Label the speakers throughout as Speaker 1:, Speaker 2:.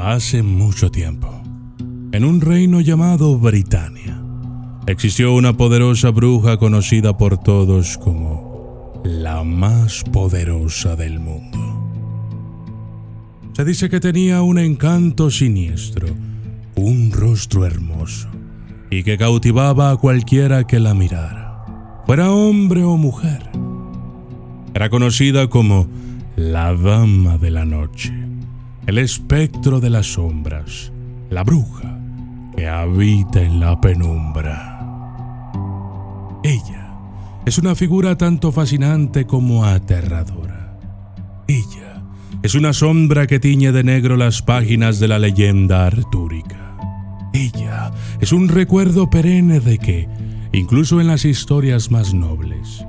Speaker 1: Hace mucho tiempo, en un reino llamado Britania, existió una poderosa bruja conocida por todos como la más poderosa del mundo. Se dice que tenía un encanto siniestro, un rostro hermoso, y que cautivaba a cualquiera que la mirara, fuera hombre o mujer. Era conocida como la Dama de la Noche, el espectro de las sombras, la bruja que habita en la penumbra. Ella es una figura tanto fascinante como aterradora. Ella es una sombra que tiñe de negro las páginas de la leyenda artúrica. Ella es un recuerdo perenne de que, incluso en las historias más nobles,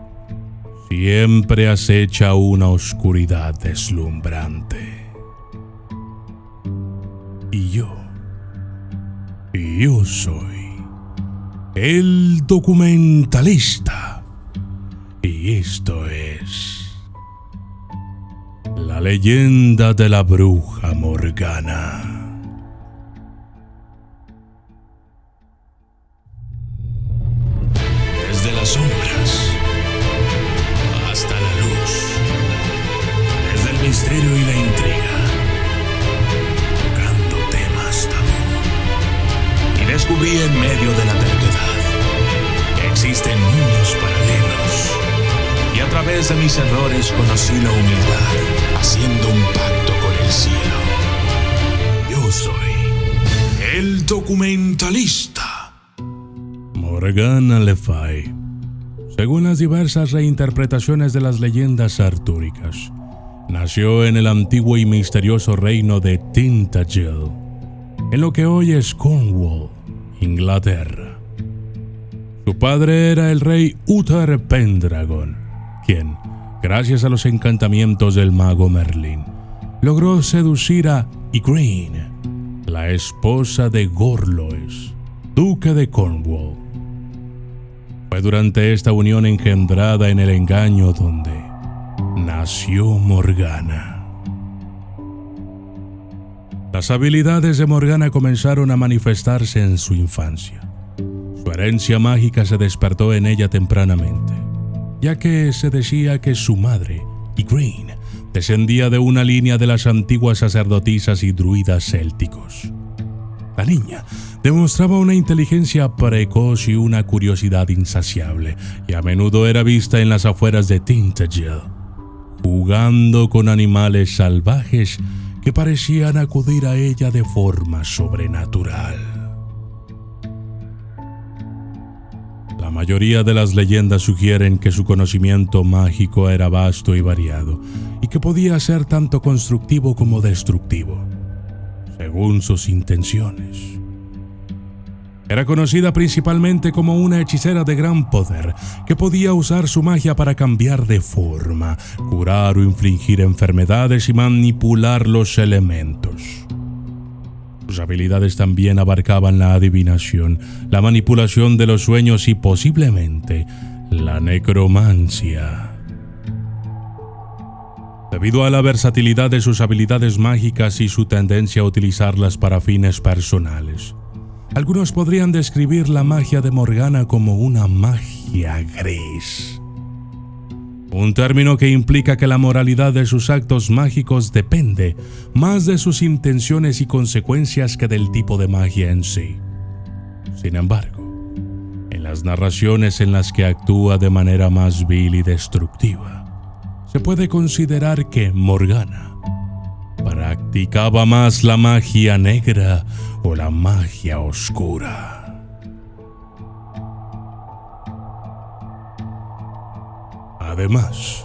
Speaker 1: siempre acecha una oscuridad deslumbrante. Y yo soy el documentalista. Y esto es la leyenda de la bruja Morgana. Desde las sombras hasta la luz, desde el misterio y la intriga, tocando temas tabú. Y descubrí en medio de la verdad que existen mundos paralelos. Y a través de mis errores conocí la humildad, haciendo un pacto con el cielo. Yo soy el documentalista. Morgana Le Fay. Según las diversas reinterpretaciones de las leyendas artúricas, nació en el antiguo y misterioso reino de Tintagel, en lo que hoy es Cornwall, Inglaterra. Su padre era el rey Uther Pendragon, quien, gracias a los encantamientos del mago Merlín, logró seducir a Igraine, la esposa de Gorlois, duque de Cornwall. Fue durante esta unión engendrada en el engaño donde nació Morgana. Las habilidades de Morgana comenzaron a manifestarse en su infancia. Su herencia mágica se despertó en ella tempranamente, ya que se decía que su madre, Igraine, descendía de una línea de las antiguas sacerdotisas y druidas célticos. La niña demostraba una inteligencia precoz y una curiosidad insaciable, y a menudo era vista en las afueras de Tintagel, jugando con animales salvajes que parecían acudir a ella de forma sobrenatural. La mayoría de las leyendas sugieren que su conocimiento mágico era vasto y variado, y que podía ser tanto constructivo como destructivo, según sus intenciones. Era conocida principalmente como una hechicera de gran poder, que podía usar su magia para cambiar de forma, curar o infligir enfermedades y manipular los elementos. Sus habilidades también abarcaban la adivinación, la manipulación de los sueños y posiblemente la necromancia. Debido a la versatilidad de sus habilidades mágicas y su tendencia a utilizarlas para fines personales, algunos podrían describir la magia de Morgana como una magia gris. Un término que implica que la moralidad de sus actos mágicos depende más de sus intenciones y consecuencias que del tipo de magia en sí. Sin embargo, en las narraciones en las que actúa de manera más vil y destructiva, se puede considerar que Morgana practicaba más la magia negra o la magia oscura. Además,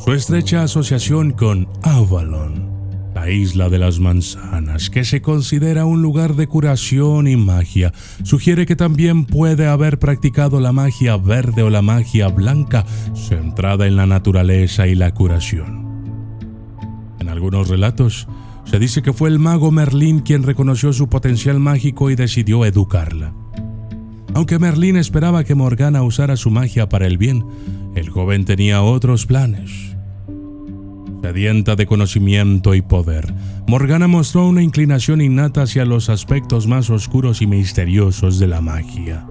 Speaker 1: su estrecha asociación con Avalon, la isla de las manzanas, que se considera un lugar de curación y magia, sugiere que también puede haber practicado la magia verde o la magia blanca, centrada en la naturaleza y la curación. En algunos relatos, se dice que fue el mago Merlín quien reconoció su potencial mágico y decidió educarla. Aunque Merlín esperaba que Morgana usara su magia para el bien, el joven tenía otros planes.
Speaker 2: Sedienta de conocimiento y poder, Morgana mostró una inclinación innata hacia los aspectos más oscuros y misteriosos de la magia.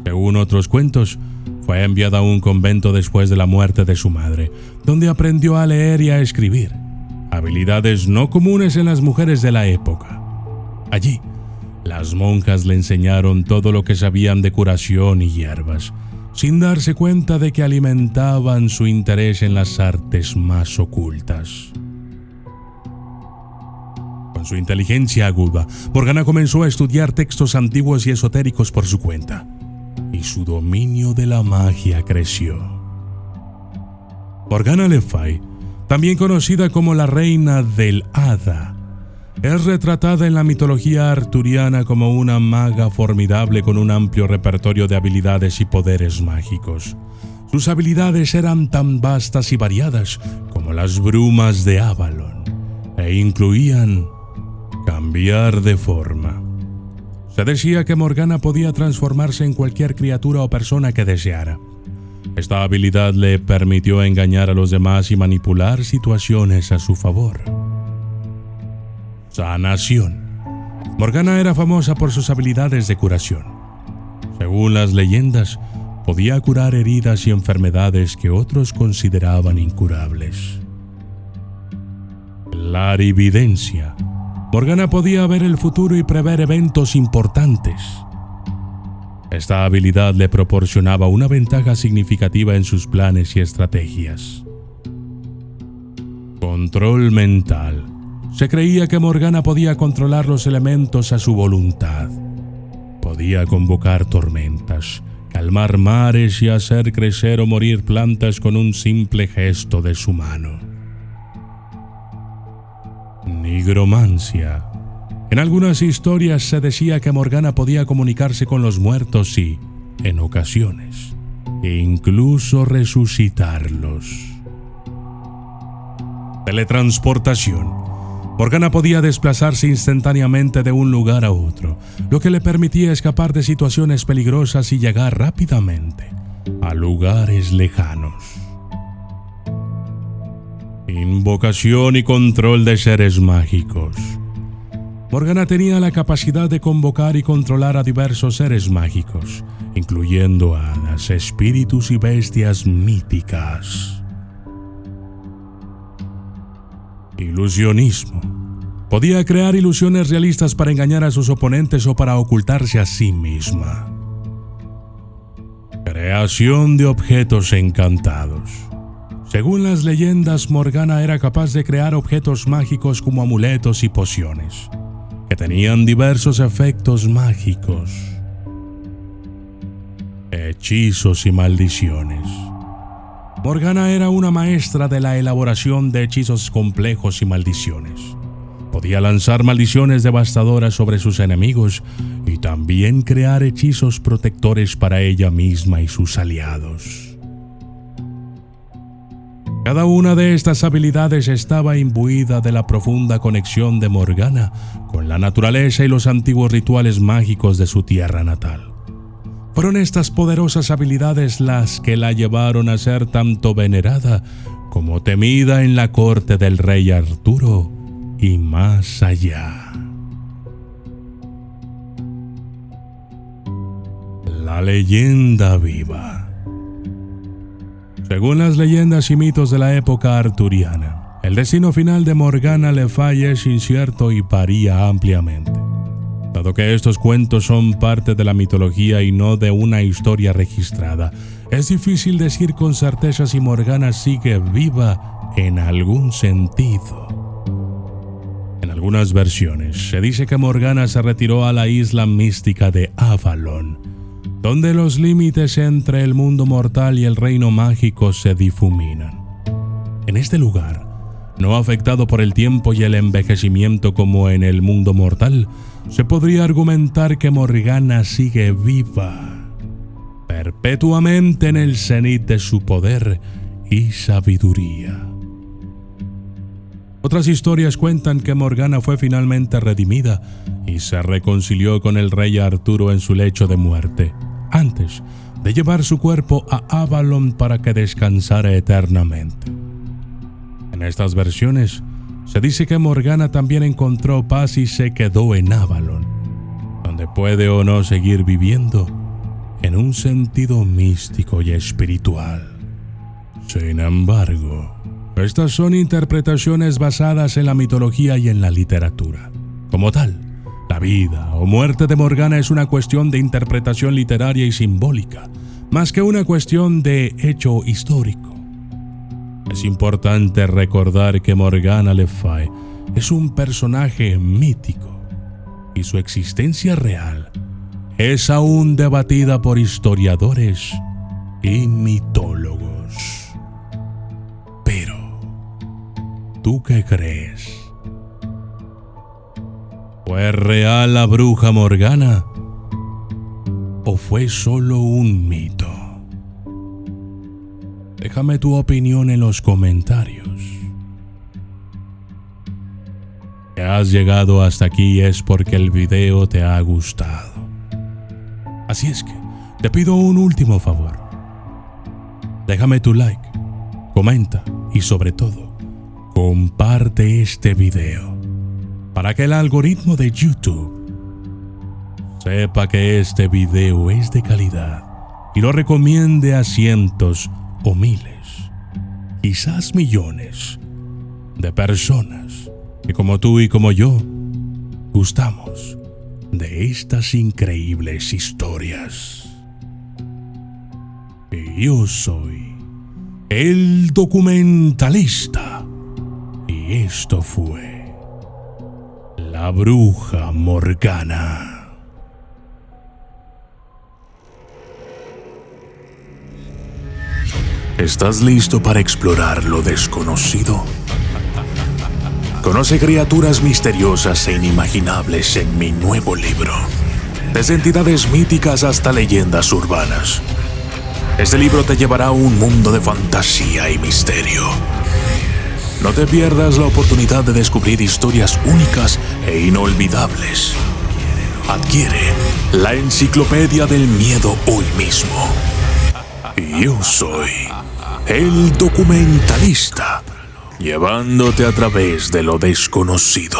Speaker 2: Según otros cuentos, fue enviada a un convento después de la muerte de su madre, donde aprendió a leer y a escribir, habilidades no comunes en las mujeres de la época. Allí, las monjas le enseñaron todo lo que sabían de curación y hierbas, sin darse cuenta de que alimentaban su interés en las artes más ocultas. Con su inteligencia aguda, Morgana comenzó a estudiar textos antiguos y esotéricos por su cuenta, y su dominio de la magia creció. Morgana Le Fay, también conocida como la Reina del Hada, es retratada en la mitología arturiana como una maga formidable con un amplio repertorio de habilidades y poderes mágicos. Sus habilidades eran tan vastas y variadas como las brumas de Avalon, e incluían cambiar de forma. Se decía que Morgana podía transformarse en cualquier criatura o persona que deseara. Esta habilidad le permitió engañar a los demás y manipular situaciones a su favor. Sanación. Morgana era famosa por sus habilidades de curación. Según las leyendas, podía curar heridas y enfermedades que otros consideraban incurables. Clarividencia. Morgana podía ver el futuro y prever eventos importantes. Esta habilidad le proporcionaba una ventaja significativa en sus planes y estrategias. Control mental. Se creía que Morgana podía controlar los elementos a su voluntad. Podía convocar tormentas, calmar mares y hacer crecer o morir plantas con un simple gesto de su mano. Nigromancia. En algunas historias se decía que Morgana podía comunicarse con los muertos y, en ocasiones, incluso resucitarlos. Teletransportación. Morgana podía desplazarse instantáneamente de un lugar a otro, lo que le permitía escapar de situaciones peligrosas y llegar rápidamente a lugares lejanos. Invocación y control de seres mágicos. Morgana tenía la capacidad de convocar y controlar a diversos seres mágicos, incluyendo hadas, espíritus y bestias míticas. Ilusionismo. Podía crear ilusiones realistas para engañar a sus oponentes o para ocultarse a sí misma. Creación de objetos encantados. Según las leyendas, Morgana era capaz de crear objetos mágicos como amuletos y pociones, que tenían diversos efectos mágicos. Hechizos y maldiciones. Morgana era una maestra de la elaboración de hechizos complejos y maldiciones. Podía lanzar maldiciones devastadoras sobre sus enemigos y también crear hechizos protectores para ella misma y sus aliados. Cada una de estas habilidades estaba imbuida de la profunda conexión de Morgana con la naturaleza y los antiguos rituales mágicos de su tierra natal. Fueron estas poderosas habilidades las que la llevaron a ser tanto venerada como temida en la corte del rey Arturo y más allá. La leyenda viva. Según las leyendas y mitos de la época arturiana, el destino final de Morgana Le Fay es incierto y varía ampliamente. Dado que estos cuentos son parte de la mitología y no de una historia registrada, es difícil decir con certeza si Morgana sigue viva en algún sentido. En algunas versiones se dice que Morgana se retiró a la isla mística de Avalon, donde los límites entre el mundo mortal y el reino mágico se difuminan. En este lugar, no afectado por el tiempo y el envejecimiento como en el mundo mortal, se podría argumentar que Morgana sigue viva, perpetuamente en el cenit de su poder y sabiduría. Otras historias cuentan que Morgana fue finalmente redimida y se reconcilió con el rey Arturo en su lecho de muerte, antes de llevar su cuerpo a Avalon para que descansara eternamente. En estas versiones, se dice que Morgana también encontró paz y se quedó en Avalon, donde puede o no seguir viviendo en un sentido místico y espiritual. Sin embargo, estas son interpretaciones basadas en la mitología y en la literatura. Como tal, la vida o muerte de Morgana es una cuestión de interpretación literaria y simbólica, más que una cuestión de hecho histórico. Es importante recordar que Morgana Le Fay es un personaje mítico y su existencia real es aún debatida por historiadores y mitólogos. Pero, ¿tú qué crees? ¿Fue real la bruja Morgana? ¿O fue solo un mito? Déjame tu opinión en los comentarios. Si has llegado hasta aquí es porque el video te ha gustado. Así es que te pido un último favor. Déjame tu like, comenta y sobre todo, comparte este video para que el algoritmo de YouTube sepa que este video es de calidad y lo recomiende a cientos o miles, quizás millones de personas que como tú y como yo gustamos de estas increíbles historias. Y yo soy el documentalista y esto fue La Bruja Morgana.
Speaker 1: ¿Estás listo para explorar lo desconocido? Conoce criaturas misteriosas e inimaginables en mi nuevo libro, desde entidades míticas hasta leyendas urbanas. Este libro te llevará a un mundo de fantasía y misterio. No te pierdas la oportunidad de descubrir historias únicas e inolvidables. Adquiere la Enciclopedia del Miedo hoy mismo. Yo soy el documentalista, llevándote a través de lo desconocido.